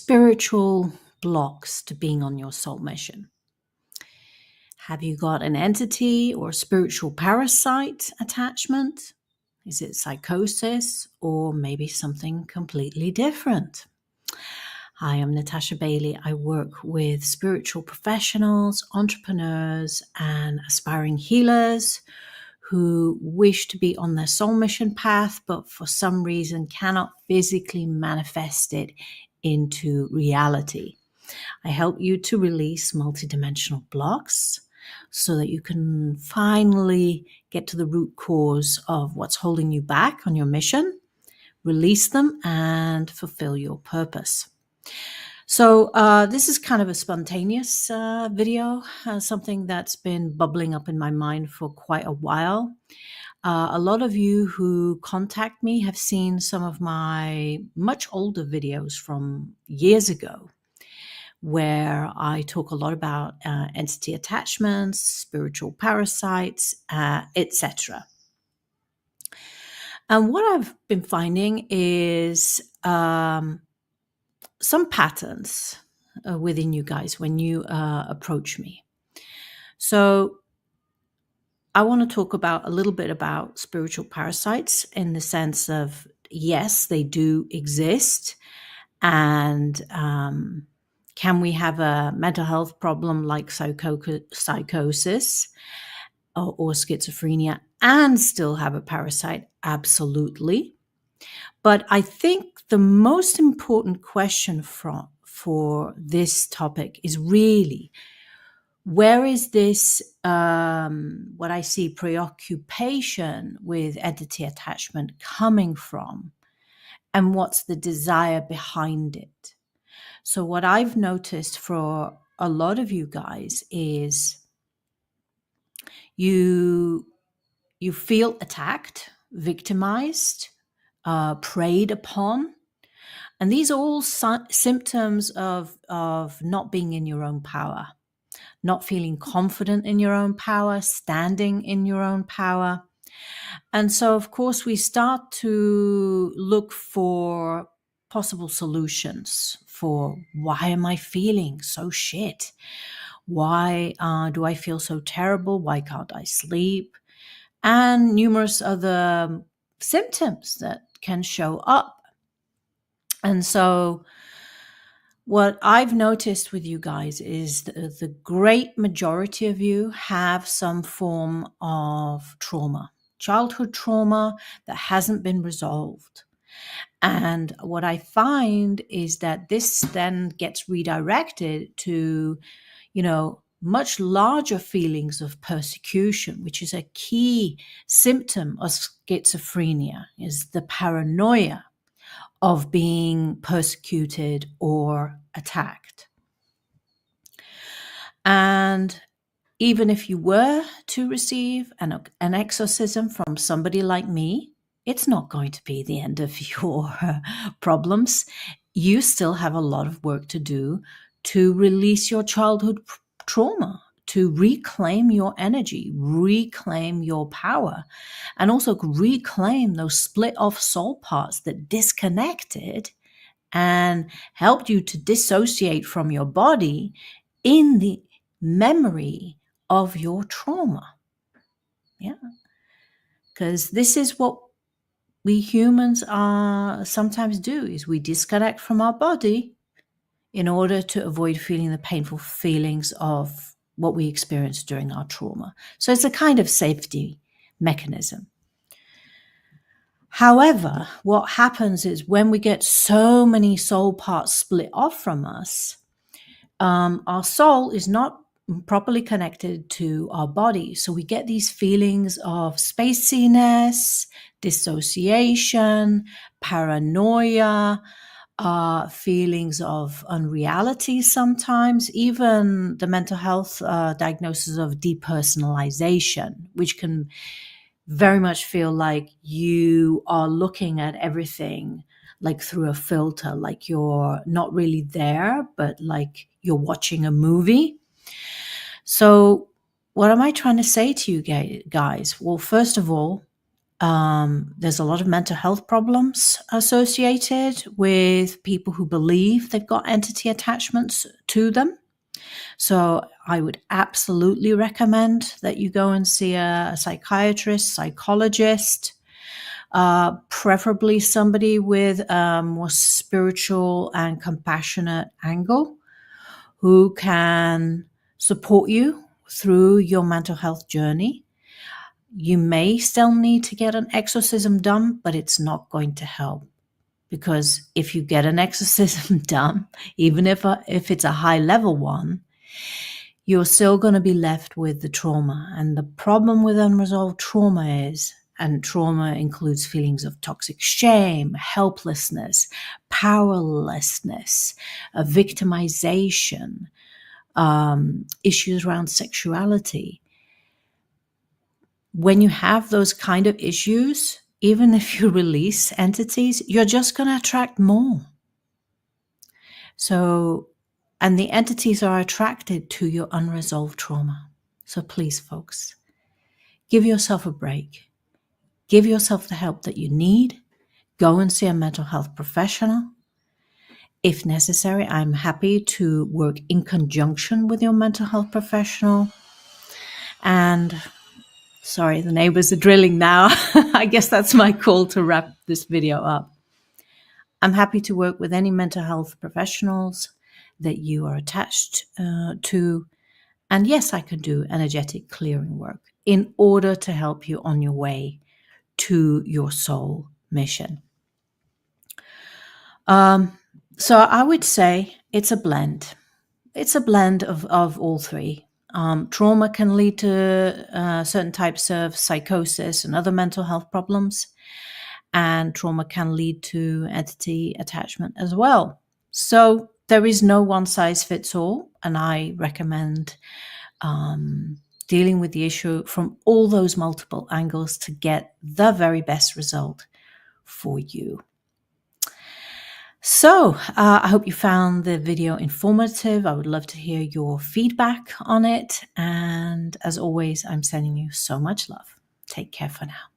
spiritual blocks to being on your soul mission? Have you got an entity or spiritual parasite attachment? Is it psychosis or maybe something completely different? Hi, I'm Natasha Bailey. I work with spiritual professionals, entrepreneurs, and aspiring healers who wish to be on their soul mission path, but for some reason cannot physically manifest it into reality. I help you to release multidimensional blocks so that you can finally get to the root cause of what's holding you back on your mission, release them, and fulfill your purpose. So this is kind of a spontaneous video, something that's been bubbling up in my mind for quite a while. A lot of you who contact me have seen some of my much older videos from years ago, where I talk a lot about entity attachments, spiritual parasites, etc. And what I've been finding is some patterns within you guys when you approach me. So I want to talk a little bit about spiritual parasites in the sense of, yes, they do exist. And can we have a mental health problem like psychosis or schizophrenia and still have a parasite? Absolutely. But I think the most important question for this topic is really, where is this, what I see, preoccupation with entity attachment coming from? And what's the desire behind it? So what I've noticed for a lot of you guys is you feel attacked, victimized, preyed upon. And these are all symptoms of not being in your own power, not feeling confident in your own power, standing in your own power. And so, of course, we start to look for possible solutions for, why am I feeling so shit? Why do I feel so terrible? Why can't I sleep? And numerous other symptoms that can show up. And so what I've noticed with you guys is the great majority of you have some form of trauma, childhood trauma that hasn't been resolved. And what I find is that this then gets redirected to, much larger feelings of persecution, which is a key symptom of schizophrenia, is the paranoia of being persecuted or attacked. And even if you were to receive an exorcism from somebody like me, it's not going to be the end of your problems. You still have a lot of work to do to release your childhood trauma, to reclaim your energy, reclaim your power, and also reclaim those split off soul parts that disconnected and helped you to dissociate from your body in the memory of your trauma. Yeah. Because this is what we humans sometimes do, is we disconnect from our body in order to avoid feeling the painful feelings of what we experienced during our trauma. So it's a kind of safety mechanism. However, what happens is when we get so many soul parts split off from us, our soul is not properly connected to our body. So we get these feelings of spaciness, dissociation, paranoia, feelings of unreality sometimes, even the mental health diagnosis of depersonalization, which can very much feel like you are looking at everything like through a filter, like you're not really there, but like you're watching a movie. So what am I trying to say to you guys? Well, first of all, There's a lot of mental health problems associated with people who believe they've got entity attachments to them. So I would absolutely recommend that you go and see a psychiatrist, psychologist, preferably somebody with a more spiritual and compassionate angle who can support you through your mental health journey. You may still need to get an exorcism done, but it's not going to help, because if you get an exorcism done, even if it's a high level one, you're still going to be left with the trauma. And the problem with unresolved trauma is, and trauma includes feelings of toxic shame, helplessness, powerlessness, victimization, issues around sexuality. When you have those kind of issues, even if you release entities, you're just going to attract more. So, and the entities are attracted to your unresolved trauma. So please, folks, give yourself a break. Give yourself the help that you need. Go and see a mental health professional. If necessary, I'm happy to work in conjunction with your mental health professional. And sorry, the neighbors are drilling now. I guess that's my call to wrap this video up. I'm happy to work with any mental health professionals that you are attached to. And yes, I can do energetic clearing work in order to help you on your way to your soul mission. So I would say it's a blend. It's a blend of all three. Trauma can lead to certain types of psychosis and other mental health problems, and trauma can lead to entity attachment as well. So there is no one size fits all, and I recommend dealing with the issue from all those multiple angles to get the very best result for you. So I hope you found the video informative. I would love to hear your feedback on it. And as always, I'm sending you so much love. Take care for now.